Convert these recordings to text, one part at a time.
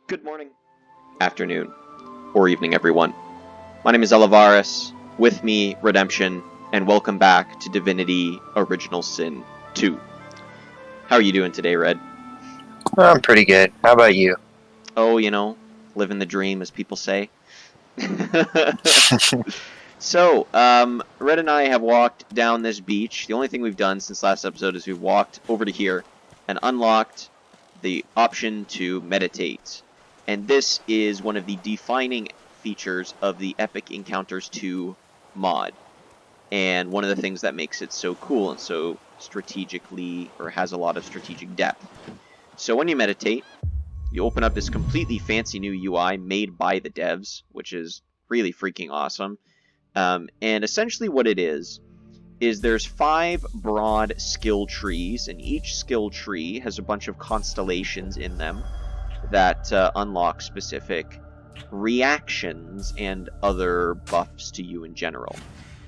Good morning, afternoon, or evening, everyone. My name is Elivaras, with me, Redemption, and welcome back to Divinity Original Sin 2. How are you doing today, Red? I'm pretty good. How about you? Oh, living the dream, as people say. So, Red and I have walked down this beach. The only thing we've done since last episode is we've walked over to here and unlocked the option to meditate. And this is one of the defining features of the Epic Encounters 2 mod. And one of the things that makes it so cool and so strategically, or has a lot of strategic depth. So when you meditate, you open up this completely fancy new UI made by the devs, which is really freaking awesome. And essentially what it is there's 5 broad skill trees, and each skill tree has a bunch of constellations in them that unlock specific reactions and other buffs to you in general.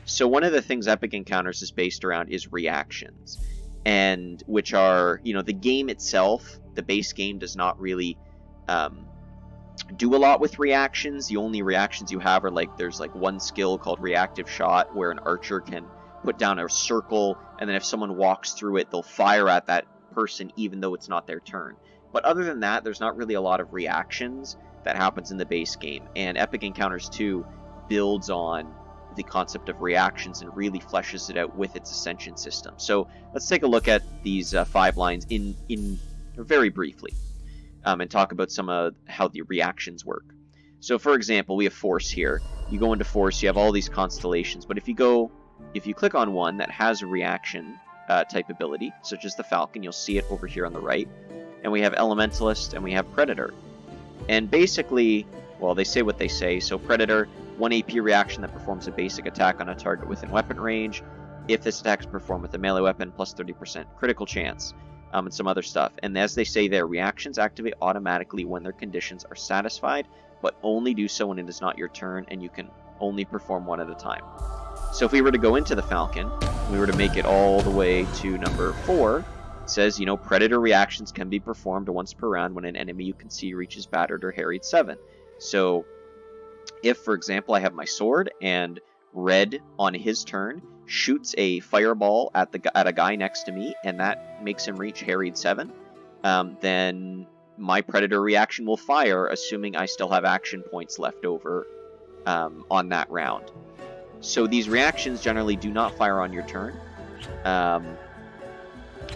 So one of the things Epic Encounters is based around is reactions, and which are, the game itself, the base game does not really do a lot with reactions. The only reactions you have are there's one skill called Reactive Shot where an archer can put down a circle, and then if someone walks through it, they'll fire at that person even though it's not their turn. But other than that, there's not really a lot of reactions that happens in the base game, and Epic Encounters 2 builds on the concept of reactions and really fleshes it out with its Ascension system. So let's take a look at these 5 lines in very briefly, and talk about some of how the reactions work. So for example, we have Force here. You go into Force, you have all these constellations, but if you click on one that has a reaction type ability, such as the Falcon, you'll see it over here on the right. And we have Elementalist, and we have Predator. And basically, well, they say what they say. So Predator, 1 AP reaction that performs a basic attack on a target within weapon range. If this attack is performed with a melee weapon, plus 30% critical chance, and some other stuff. And as they say, their reactions activate automatically when their conditions are satisfied, but only do so when it is not your turn, and you can only perform one at a time. So if we were to go into the Falcon, we were to make it all the way to number 4, it says, Predator reactions can be performed once per round when an enemy you can see reaches battered or harried 7. So if, for example, I have my sword and Red on his turn shoots a fireball at a guy next to me, and that makes him reach harried 7, then my Predator reaction will fire, assuming I still have action points left over on that round. So these reactions generally do not fire on your turn,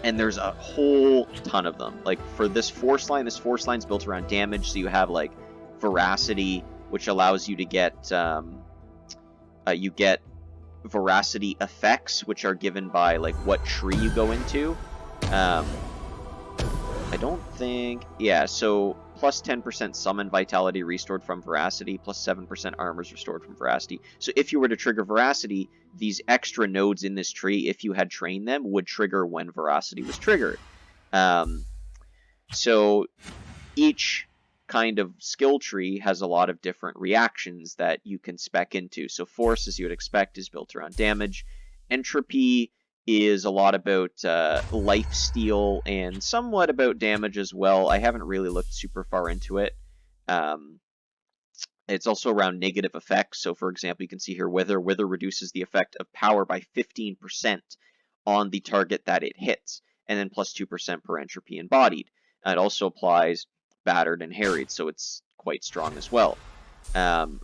and there's a whole ton of them. Like for this force line's built around damage, so you have Veracity, which allows you to get Veracity effects, which are given by what tree you go into. I don't think... Yeah, so plus 10% summon vitality restored from Veracity, plus 7% armor is restored from Veracity. So if you were to trigger Veracity, these extra nodes in this tree, if you had trained them, would trigger when Veracity was triggered. So each kind of skill tree has a lot of different reactions that you can spec into. So Force, as you would expect, is built around damage. Entropy is a lot about life steal and somewhat about damage as well. I haven't really looked super far into it. It's also around negative effects. So for example, you can see here Wither. Wither reduces the effect of power by 15% on the target that it hits, and then plus 2% per entropy embodied. It also applies battered and harried, so it's quite strong as well.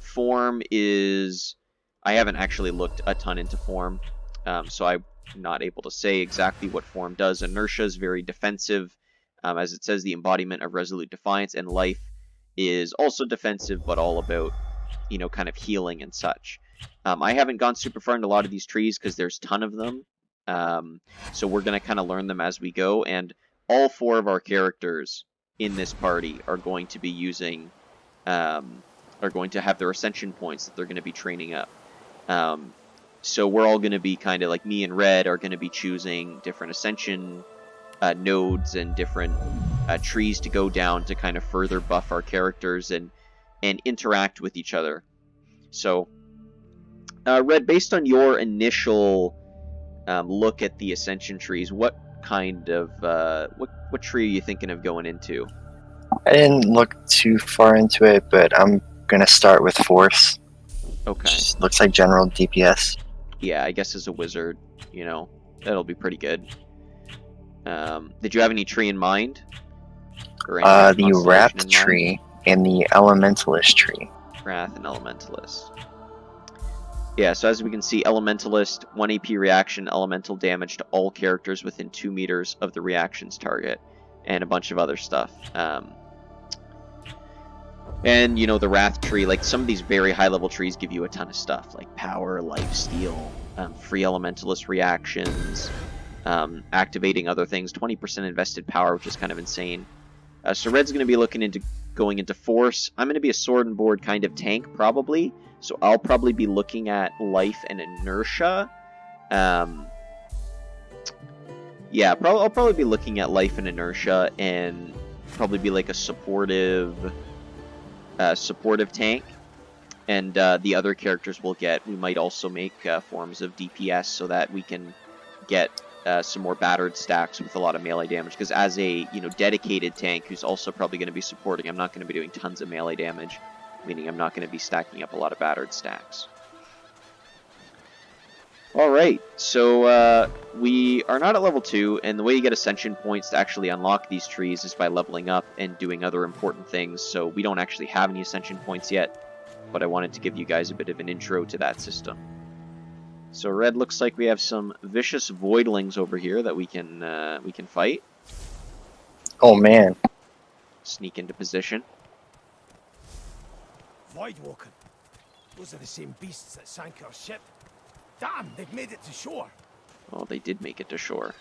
Form is... I haven't actually looked a ton into Form, so I'm not able to say exactly what Form does. Inertia is very defensive, as it says, the embodiment of resolute defiance, and Life is also defensive, but all about, kind of healing and such. I haven't gone super far into a lot of these trees because there's a ton of them, so we're going to kind of learn them as we go, and all 4 of our characters in this party are going to be using, are going to have their Ascension points that they're going to be training up. So we're all going to be kind of like me and Red are going to be choosing different Ascension nodes and different trees to go down to kind of further buff our characters and interact with each other. So, Red, based on your initial look at the Ascension trees, what kind of what tree are you thinking of going into? I didn't look too far into it, but I'm gonna start with Force. Okay. Just looks like general DPS. Yeah, I guess as a wizard, you know, that'll be pretty good. Did you have any tree in mind? Or any The constellation Wrapped in mind? Tree and the Elementalist Tree. Wrath and Elementalist. Yeah, so as we can see, Elementalist, 1 AP reaction, elemental damage to all characters within 2 meters of the reaction's target, and a bunch of other stuff. And, you know, the Wrath tree, like, some of these very high-level trees give you a ton of stuff, like power, lifesteal, free Elementalist reactions, activating other things, 20% invested power, which is kind of insane. So Red's going to be looking into going into Force. I'm going to be a sword and board kind of tank, probably. So I'll probably be looking at life and inertia. Yeah, I'll probably be looking at life and inertia and probably be like a supportive tank. And the other characters we'll get, we might also make forms of DPS so that we can get some more battered stacks with a lot of melee damage. Because as a dedicated tank who's also probably going to be supporting, I'm not going to be doing tons of melee damage, meaning I'm not going to be stacking up a lot of battered stacks. Alright, so we are not at level 2, and the way you get Ascension points to actually unlock these trees is by leveling up and doing other important things, so we don't actually have any Ascension points yet, but I wanted to give you guys a bit of an intro to that system. So Red, looks like we have some vicious voidlings over here that we can fight. Oh man. Sneak into position. Voidwalking. Those are the same beasts that sank our ship. Damn, they've made it to shore. Oh, they did make it to shore.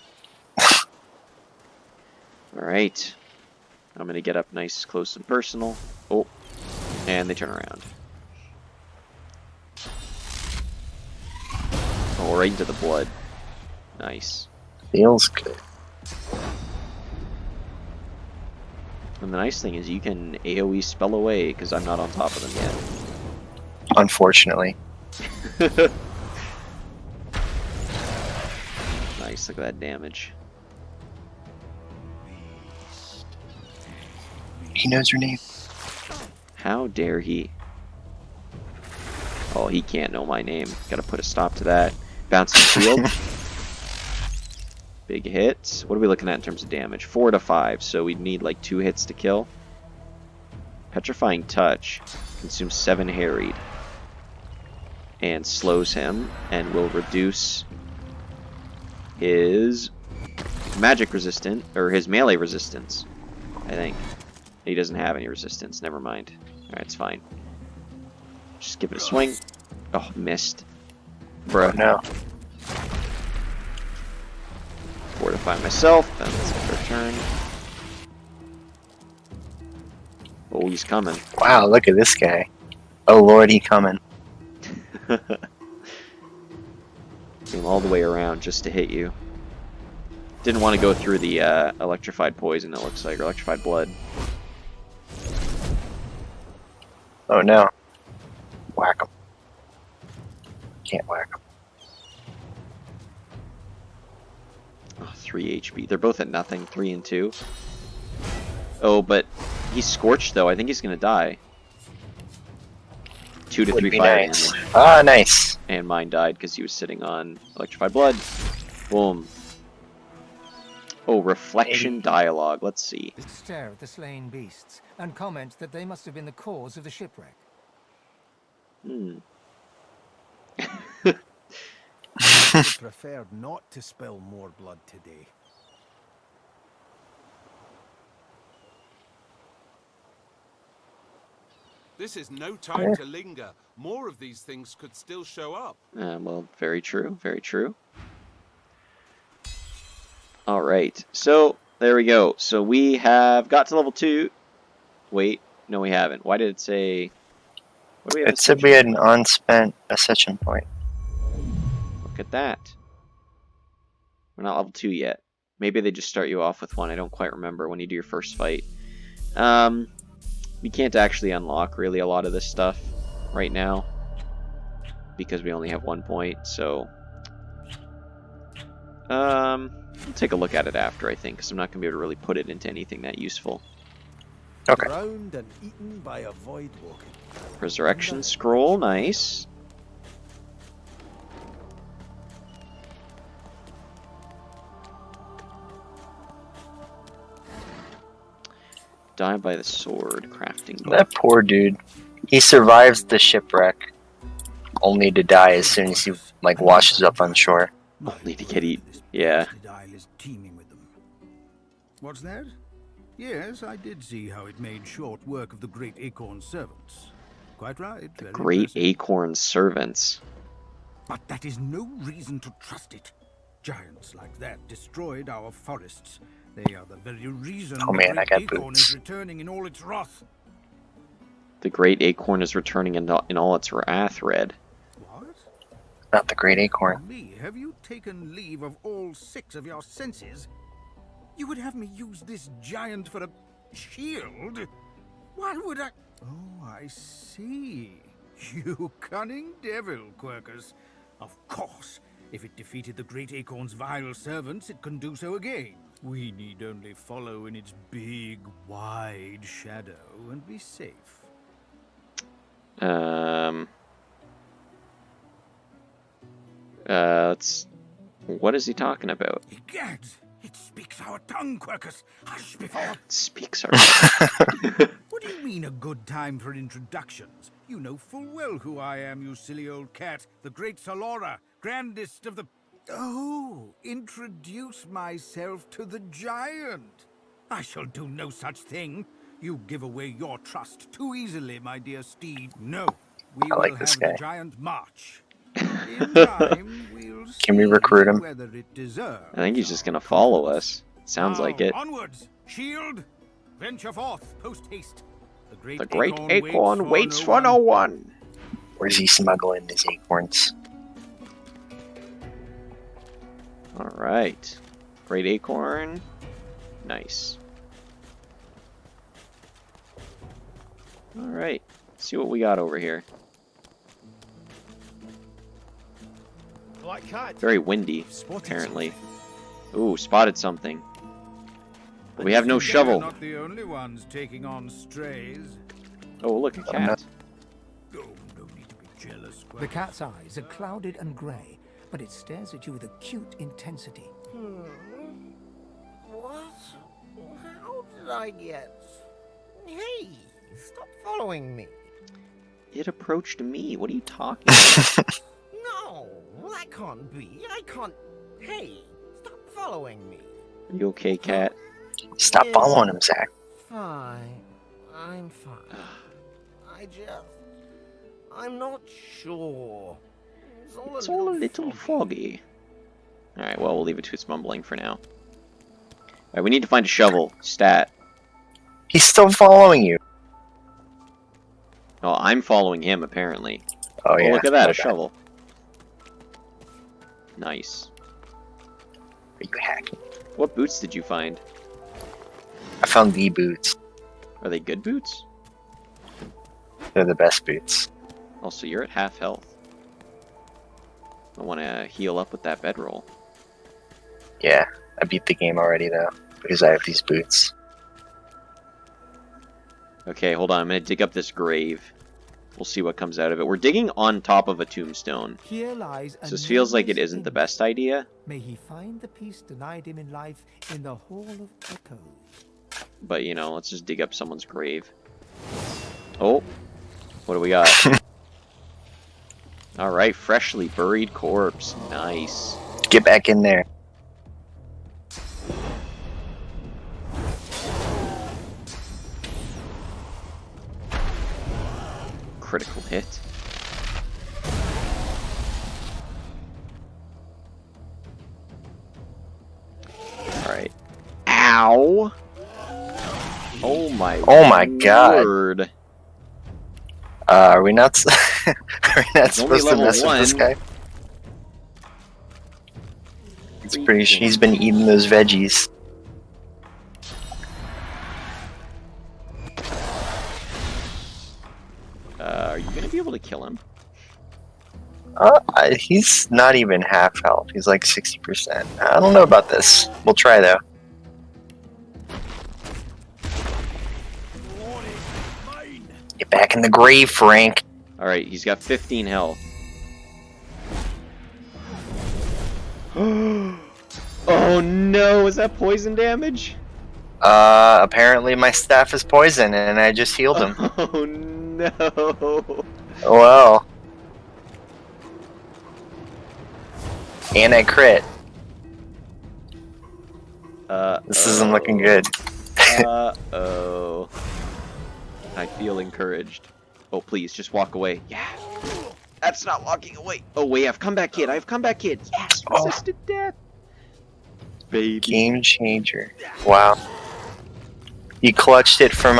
Alright. I'm going to get up nice, close, and personal. Oh, and they turn around. Oh, right into the blood. Nice. Feels good. And the nice thing is you can AoE spell away, because I'm not on top of them yet. Unfortunately. Nice, look at that damage. He knows your name. How dare he? Oh, he can't know my name. Gotta put a stop to that. Bouncing shield. Big hits. What are we looking at in terms of damage? 4 to 5, so we'd need like 2 hits to kill. Petrifying Touch consumes 7 harried. And slows him, and will reduce his magic resistant, or his melee resistance, I think. He doesn't have any resistance, never mind. Alright, it's fine. Just give it a swing. Oh, missed. Bruh. Oh no. Fortify myself, then let's get our turn. Oh, he's coming. Wow, look at this guy. Oh lord, he coming. Came all the way around just to hit you. Didn't want to go through the electrified poison, it looks like, or electrified blood. Oh no. Whack him. Can't whack him. Oh, 3 HP. They're both at nothing, 3 and 2. Oh, but he's scorched though. I think he's gonna die. 2 to 3 fire nice. damage. Ah, nice. And mine died because he was sitting on electrified blood. Boom. Oh, reflection dialogue. Let's see. Stare at the slain beasts and comment that they must have been the cause of the shipwreck. Preferred not to spill more blood today. This is no time to linger. More of these things could still show up. Well, very true. Very true. Alright, so there we go. So we have got to level 2. Wait, no we haven't. Why did it say... What do we have? It said we had an unspent Ascension point. Look at that. We're not level 2 yet. Maybe they just start you off with 1. I don't quite remember when you do your first fight. We can't actually unlock really a lot of this stuff right now because we only have 1 point, so we'll take a look at it after, I think, because I'm not going to be able to really put it into anything that useful. Okay. Drowned and eaten by a void walker. Resurrection scroll, nice. Die by the sword, crafting book. That poor dude. He survives the shipwreck, only to die as soon as he like washes up on shore. Only to get eaten. Yeah. The isle is teeming with them. What's that? Yes, I did see how it made short work of the great acorn servants. Quite right. Very Great impressive. acorn servants. But that is no reason to trust it. Giants like that destroyed our forests. They are the very reason Oh the man, I great got acorn boots. is returning in all its wrath. The great acorn is returning in all its wrath, Red. What? Not the great acorn. Me, have you taken leave of all 6 of your senses? You would have me use this giant for a shield? Why would I? Oh, I see. You cunning devil, Quercus. Of course, if it defeated the great acorn's vile servants, it can do so again. We need only follow in its big, wide shadow and be safe. What is he talking about? Egad, it speaks our tongue, Quercus. Hush before. Speaks our... What do you mean a good time for introductions? You know full well who I am, you silly old cat. The great Solora, grandest of the... Oh, introduce myself to the giant. I shall do no such thing. You give away your trust too easily, my dear steed. No, we I like will this have guy. the giant march. In time, we'll Can we see recruit him? whether it deserves I think he's just our gonna follow confidence. us. Sounds Now, like it. Onwards, shield! Venture forth, post haste. The great acorn waits for no one. one. Where's he smuggling these acorns? Alright. Great acorn. Nice. Alright. See what we got over here. Black cat. Very windy, Spotted apparently. something. Ooh, spotted something. But we have no They're shovel. not the only ones taking on strays. Oh, look, a cat. Oh, no need to be jealous. The cat's eyes are clouded and grey, but it stares at you with acute intensity. What? How did I get? Hey, stop following me. It approached me. What are you talking about? No, that can't be. I can't. Hey, stop following me. Are you okay, cat? Stop Yeah. following him, Zach. Fine. I'm fine. I'm not sure. It's all a little foggy. Alright, well, we'll leave it to its mumbling for now. Alright, we need to find a shovel. Stat. He's still following you. Oh, I'm following him, apparently. Oh yeah. Look at that, my a bad. shovel. Nice. Are you hacking? What boots did you find? I found the boots. Are they good boots? They're the best boots. Also, you're at half health. I want to heal up with that bedroll. Yeah, I beat the game already though because I have these boots. Okay, hold on. I'm going to dig up this grave. We'll see what comes out of it. We're digging on top of a tombstone. Here lies a So this feels like it nameless isn't the image. best idea. May he find the peace denied him in life in the Hall of Echoes. But, you know, let's just dig up someone's grave. Oh, what do we got? Alright, freshly buried corpse. Nice. Get back in there. Critical hit. Alright. Ow! Oh my God. word. Are we not? Are we not It's only supposed to level mess with this 1. guy? It's pretty. He's been eating those veggies. Are you gonna be able to kill him? He's not even half health. He's like 60%. I don't know about this. We'll try though. Get back in the grave, Frank. Alright, he's got 15 health. Oh no, is that poison damage? Apparently my staff is poison, and I just healed him. Oh no. Well. And I crit. This isn't looking good. Uh-oh. I feel encouraged. Oh, please, just walk away. Yeah. That's not walking away. Oh, wait, I have comeback kid. I have comeback kid. Yes, resisted death. Baby. Game changer. Wow. You clutched it from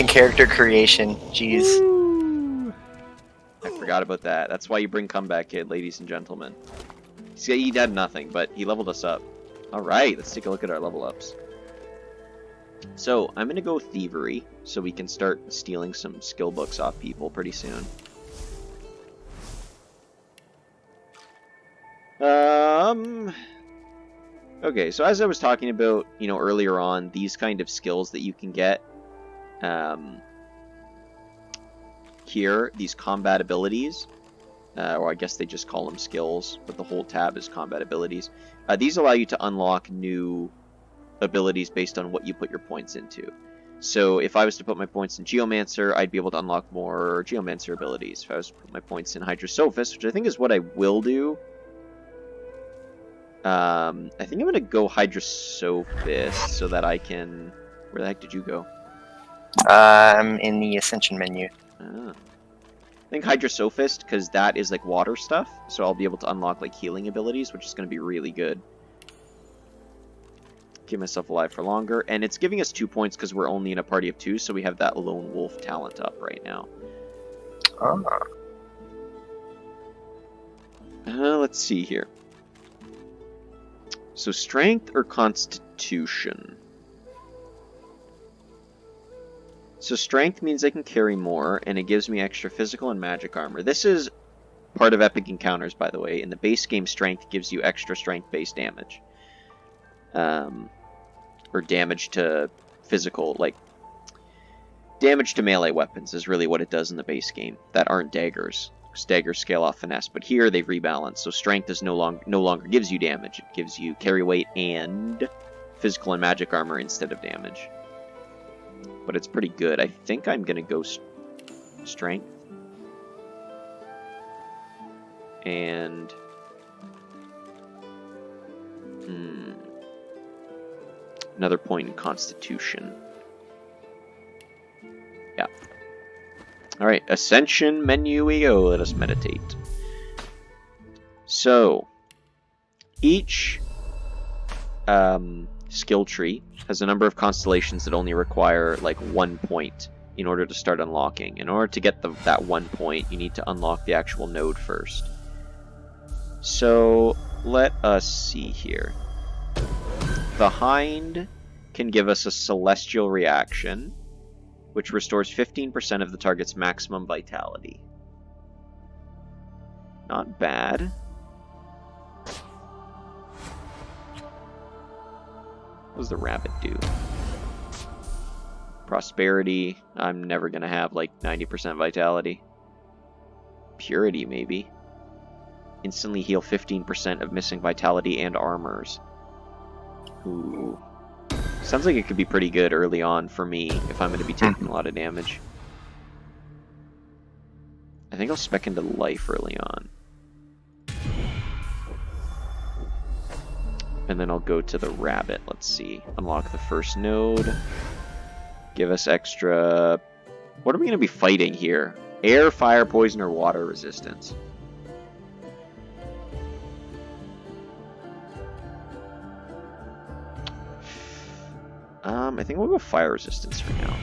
character creation. Jeez. Woo. I forgot about that. That's why you bring comeback kid, ladies and gentlemen. See, he had nothing, but he leveled us up. Alright, let's take a look at our level ups. So, I'm going to go Thievery, so we can start stealing some skill books off people pretty soon. Okay, so as I was talking about, earlier on, these kind of skills that you can get, here, these combat abilities, or I guess they just call them skills, but the whole tab is combat abilities. These allow you to unlock new abilities based on what you put your points into. So if I was to put my points in Geomancer, I'd be able to unlock more Geomancer abilities. If I was to put my points in Hydrosophist, which I think is what I will do, I think I'm going to go Hydrosophist so that I can... Where the heck did you go? I'm in the Ascension menu. Oh. I think Hydrosophist, because that is like water stuff, so I'll be able to unlock like healing abilities, which is going to be really good. Keep myself alive for longer, and it's giving us 2 points because we're only in a party of 2, so we have that lone wolf talent up right now. Let's see here. So strength or constitution? So strength means I can carry more, and it gives me extra physical and magic armor. This is part of Epic Encounters, by the way. In the base game, strength gives you extra strength-based damage. Or damage to physical, like... Damage to melee weapons is really what it does in the base game. That aren't daggers. Because daggers scale off finesse. But here, they've rebalanced. So strength is no longer gives you damage. It gives you carry weight and physical and magic armor instead of damage. But it's pretty good. I think I'm going to go strength. And... another point in constitution. Yeah. Alright, Ascension menu we go. Let us meditate. So, each skill tree has a number of constellations that only require like 1 point in order to start unlocking. In order to get that 1 point, you need to unlock the actual node first. So, let us see here. The Hind can give us a Celestial Reaction, which restores 15% of the target's maximum vitality. Not bad. What does the Rabbit do? Prosperity. I'm never going to have like 90% vitality. Purity, maybe. Instantly heal 15% of missing vitality and armors. Ooh. Sounds like it could be pretty good early on for me if I'm going to be taking a lot of damage. I think I'll spec into life early on. And then I'll go to the Rabbit. Let's see. Unlock the first node. Give us extra... What are we going to be fighting here? Air, fire, poison, or water resistance? I think we'll go fire resistance for now.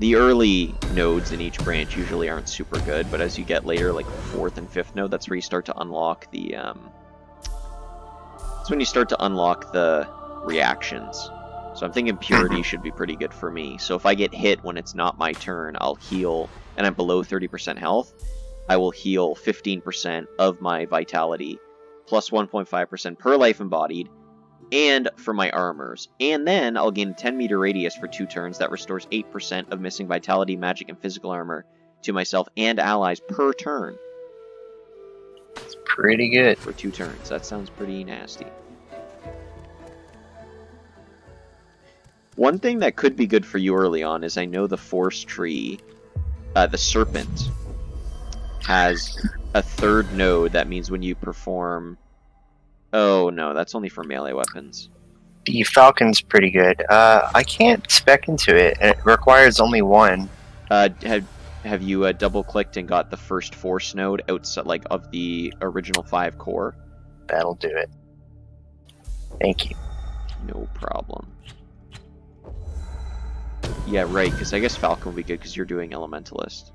The early nodes in each branch usually aren't super good, but as you get later, like 4th and 5th node, that's where you start to unlock the, that's when you start to unlock the reactions. So I'm thinking Purity should be pretty good for me. So if I get hit when it's not my turn, I'll heal, and I'm below 30% health, I will heal 15% of my vitality, plus 1.5% per life embodied, and for my armors. And then I'll gain a 10-meter radius for 2 turns that restores 8% of missing vitality, magic, and physical armor to myself and allies per turn. It's pretty good. For 2 turns. That sounds pretty nasty. One thing that could be good for you early on is I know the forest tree, the serpent, has a 3rd node. That means when you perform... Oh no, that's only for melee weapons. The Falcon's pretty good. I can't spec into it, and it requires only 1. Have you double-clicked and got the first force node outside, like, of the original 5 core? That'll do it. Thank you. No problem. Yeah, right, because I guess Falcon would be good because you're doing Elementalist.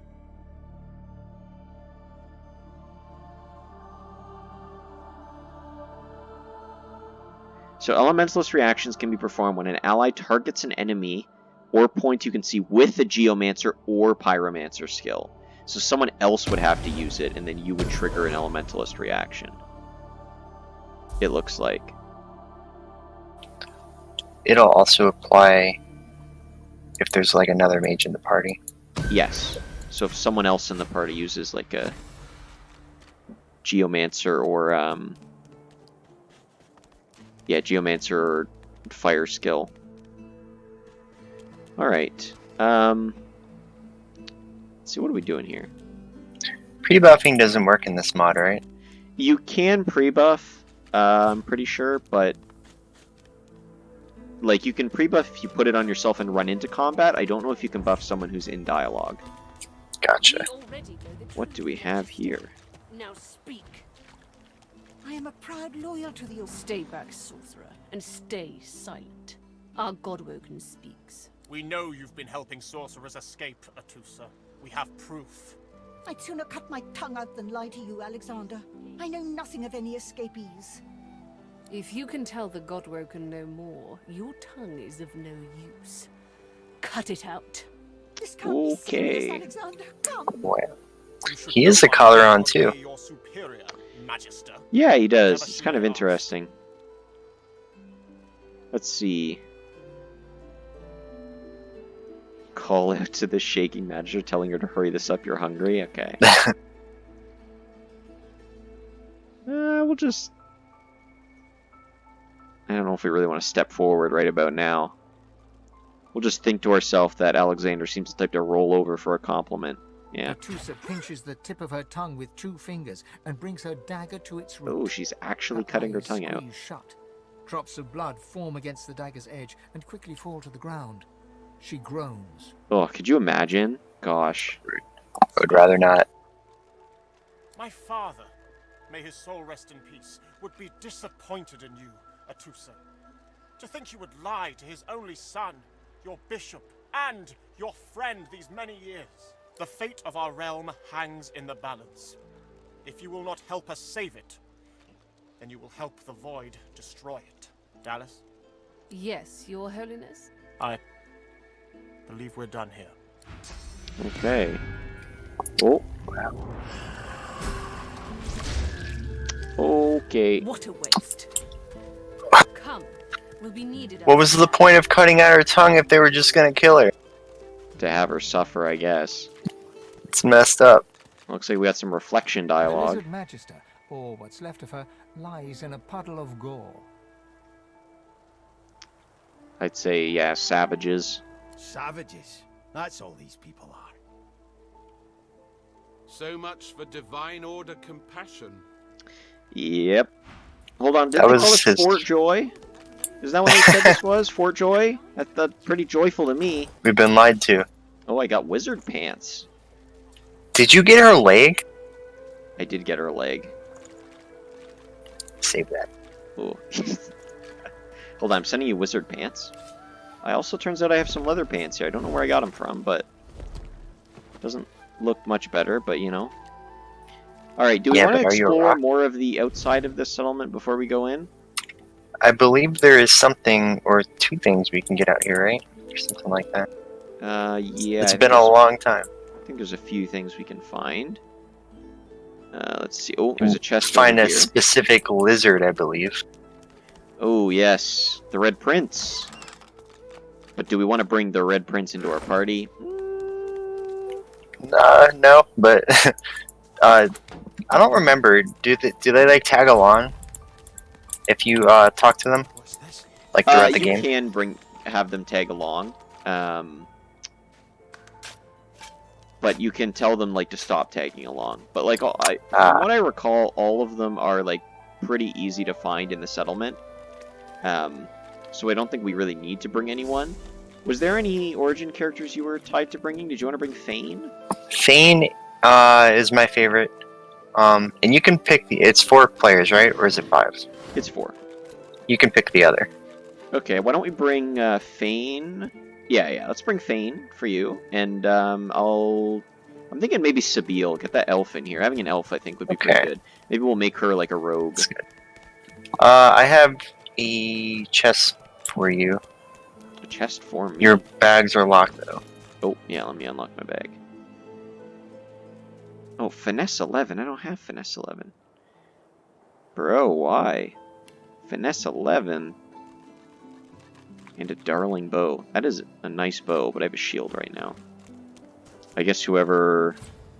So Elementalist reactions can be performed when an ally targets an enemy or point you can see with a Geomancer or Pyromancer skill. So someone else would have to use it, and then you would trigger an Elementalist reaction. It looks like. It'll also apply if there's like another mage in the party. Yes. So if someone else in the party uses like a Geomancer or Geomancer or fire skill. Alright. Let's see, what are we doing here? Pre-buffing doesn't work in this mod, right? You can pre-buff, I'm pretty sure, but like you can pre-buff if you put it on yourself and run into combat. I don't know if you can buff someone who's in dialogue. Gotcha. What do we have here? Now speak. I am a proud loyal to the... Stay back, sorcerer, and stay silent. Our Godwoken speaks. We know you've been helping sorcerers escape, Atusa. We have proof. I'd sooner cut my tongue out than lie to you, Alexander. I know nothing of any escapees. If you can tell the Godwoken no more, your tongue is of no use. Cut it out. This can't be serious, Alexander. Come. Wow. He is a Coloron too. Your superior, Magister. Yeah, he does. It's kind of interesting. Let's see. Call out to the shaking Magister, telling her to hurry this up. You're hungry? Okay. We'll just... I don't know if we really want to step forward right about now. We'll just think to ourselves that Alexander seems the type to roll over for a compliment. Yeah. Atusa pinches the tip of her tongue with 2 fingers and brings her dagger to its root. Oh, she's actually cutting her tongue out. Shut. Drops of blood form against the dagger's edge and quickly fall to the ground. She groans. Oh, could you imagine? Gosh. I would rather not. My father, may his soul rest in peace, would be disappointed in you, Atusa. To think you would lie to his only son, your bishop, and your friend these many years. The fate of our realm hangs in the balance. If you will not help us save it, then you will help the Void destroy it. Dallas? Yes, Your Holiness? I believe we're done here. Okay. Oh. Okay. What a waste. Come, we'll be needed. What was the point of cutting out her tongue if they were just gonna kill her? To have her suffer, I guess. It's messed up. Looks like we got some reflection The dialogue. lizard Magister, or what's left of her, lies in a puddle of gore. I'd say, yeah, savages. Savages. That's all these people are. So much for divine order compassion. Yep. Hold on, did That they was call this his- Fort Joy? Is that what they said this was? Fort Joy? That's pretty joyful to me. We've been lied to. Oh, I got wizard pants. Did you get her leg? I did get her leg. Save that. Ooh. Hold on, I'm sending you wizard pants. I also turns out I have some leather pants here. I don't know where I got them from, but doesn't look much better, but you know. Alright, do we Yeah, want to but are you a explore rock? more of the outside of this settlement before we go in? I believe there is something or 2 things we can get out here, right? Or something like that. Yeah. It's been a long time. I think there's a few things we can find. Let's see. Oh, there's a chest Find over a here. specific lizard, I believe. Oh, yes. The Red Prince. But do we want to bring the Red Prince into our party? No, but I don't remember. Do they like tag along if you talk to them What's this? like throughout the You game? can have them tag along. But you can tell them like to stop tagging along. But like from what I recall, all of them are like pretty easy to find in the settlement. So I don't think we really need to bring anyone. Was there any Origin characters you were tied to bringing? Did you want to bring Thane? Thane is my favorite. And you can pick it's 4 players, right? Or is it 5? It's 4. You can pick the other. Okay, why don't we bring Thane? Yeah, let's bring Thane for you. And I'm thinking maybe Sabine. Get that elf in here. Having an elf, I think, would be pretty good. Maybe we'll make her like a rogue. That's good. I have a chest for you. A chest for me? Your bags are locked, though. Oh, yeah, let me unlock my bag. Oh, Finesse 11. I don't have Finesse 11. Bro, why? Finesse 11? And a darling bow. That is a nice bow, but I have a shield right now. I guess whoever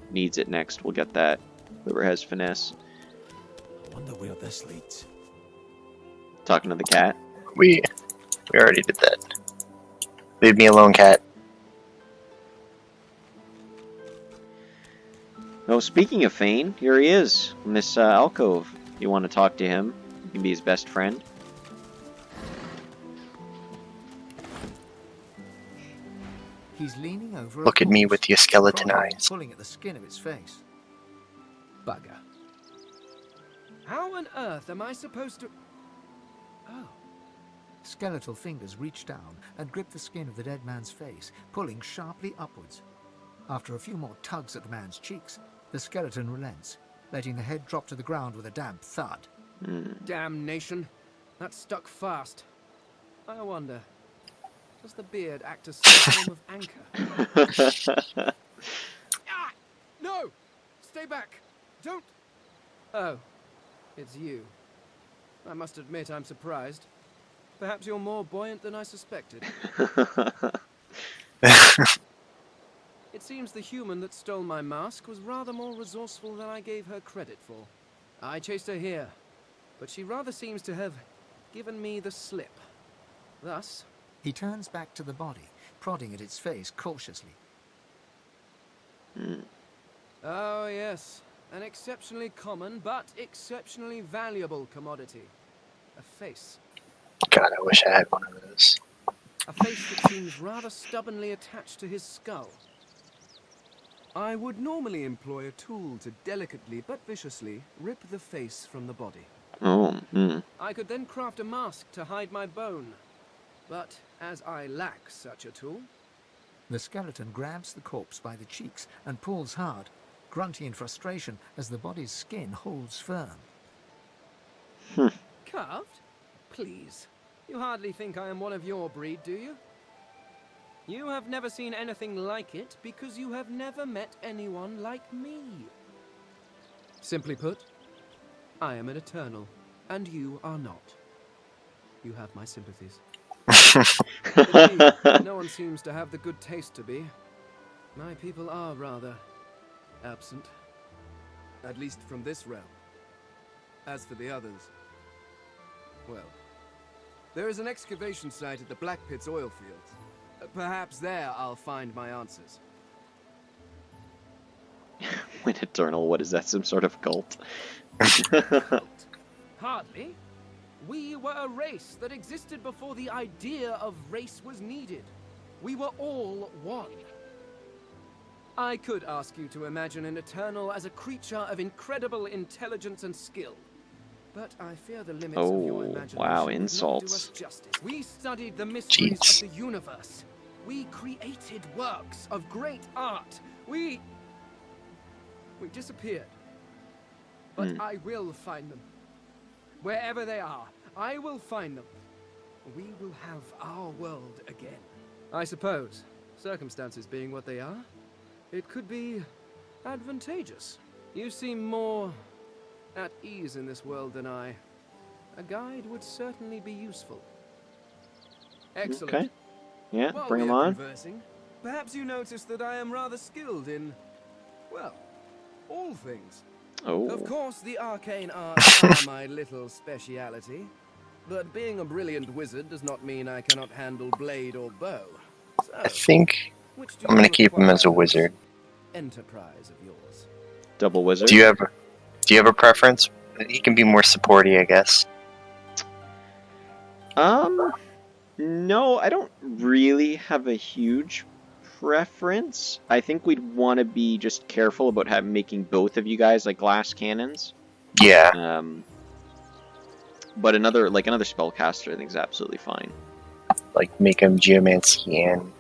needs it next will get that. Whoever has Finesse. I wonder where this leads. Talking to the cat? We already did that. Leave me alone, cat. Oh, speaking of Thane, here he is. In this alcove. You want to talk to him? You can be his best friend. He's leaning over. Look at me with your skeleton probably eyes. pulling at the skin of its face. Bugger. How on earth am I supposed to... Oh. Skeletal fingers reach down and grip the skin of the dead man's face, pulling sharply upwards. After a few more tugs at the man's cheeks, the skeleton relents, letting the head drop to the ground with a damp thud. Damnation. That stuck fast. I wonder, does the beard act as some form of anchor? Ah! No! Stay back! Don't... Oh. It's you. I must admit I'm surprised. Perhaps you're more buoyant than I suspected. It seems the human that stole my mask was rather more resourceful than I gave her credit for. I chased her here, but she rather seems to have given me the slip. Thus... He turns back to the body, prodding at its face cautiously. Oh, yes. An exceptionally common, but exceptionally valuable commodity. A face. God, I wish I had one of those. A face that seems rather stubbornly attached to his skull. I would normally employ a tool to delicately but viciously rip the face from the body. I could then craft a mask to hide my bone. But as I lack such a tool... The skeleton grabs the corpse by the cheeks and pulls hard, grunting in frustration as the body's skin holds firm. Carved? Please. You hardly think I am one of your breed, do you? You have never seen anything like it because you have never met anyone like me. Simply put, I am an Eternal, and you are not. You have my sympathies. Indeed, no one seems to have the good taste to be. My people are rather absent. At least from this realm. As for the others, well, there is an excavation site at the Black Pit's oil fields. Perhaps there I'll find my answers. When Eternal, what is that? Some sort of cult? Hardly. We were a race that existed before the idea of race was needed. We were all one. I could ask you to imagine an Eternal as a creature of incredible intelligence and skill. But I fear the limits of your imagination. Wow, would not insults. do us justice. We studied the mysteries Jeez. of the universe. We created works of great art. We disappeared. But I will find them. Wherever they are, I will find them. We will have our world again. I suppose, circumstances being what they are, it could be advantageous. You seem more at ease in this world than I a guide would certainly be useful. Excellent. Okay. Yeah, While bring we him are on. conversing, perhaps you noticed that I am rather skilled in, well, all things. Oh. Of course, the arcane arts are my little speciality, but being a brilliant wizard does not mean I cannot handle blade or bow. So, I think which do I'm gonna you keep him as a require for this wizard. enterprise of yours? Double wizard. Do you have a preference? He can be more supporty, I guess. No, I don't really have a huge preference. I think we'd want to be just careful about making both of you guys like glass cannons. Yeah. But another spellcaster I think is absolutely fine. Like make him geomancy and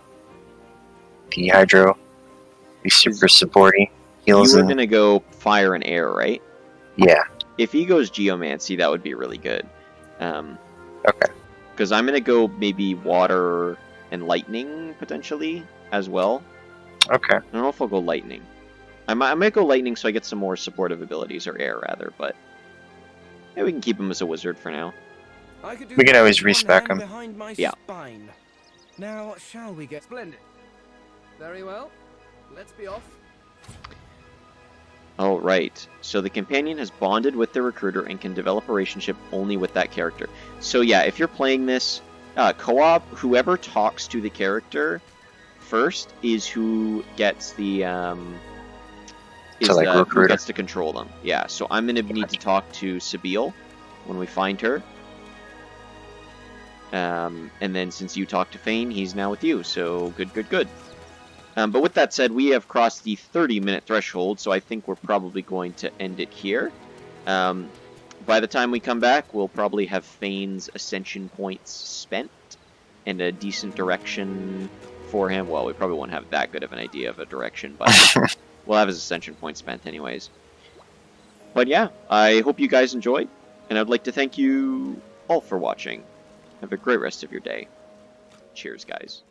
the hydro. Be super supporty. Heals You were and gonna go fire and air, right? yeah. If he goes geomancy, that would be really good. Okay. Because I'm gonna go maybe water and lightning potentially as well. Okay. I don't know if I'll go lightning. I might go lightning so I get some more supportive abilities, or air rather, but yeah, we can keep him as a wizard for now. We can always respec him. Yeah. Spine. Now, shall we get splendid? Very well. Let's be off. Alright, so the companion has bonded with the recruiter and can develop a relationship only with that character. So yeah, if you're playing this co-op, whoever talks to the character first is who gets the who gets to control them. Yeah, so I'm gonna need to talk to Sabile when we find her. And then since you talked to Fane, he's now with you, so good. But with that said, we have crossed the 30-minute threshold, so I think we're probably going to end it here. By the time we come back, we'll probably have Fane's Ascension points spent, and a decent direction for him. Well, we probably won't have that good of an idea of a direction, but we'll have his Ascension points spent anyways. But yeah, I hope you guys enjoyed, and I'd like to thank you all for watching. Have a great rest of your day. Cheers, guys.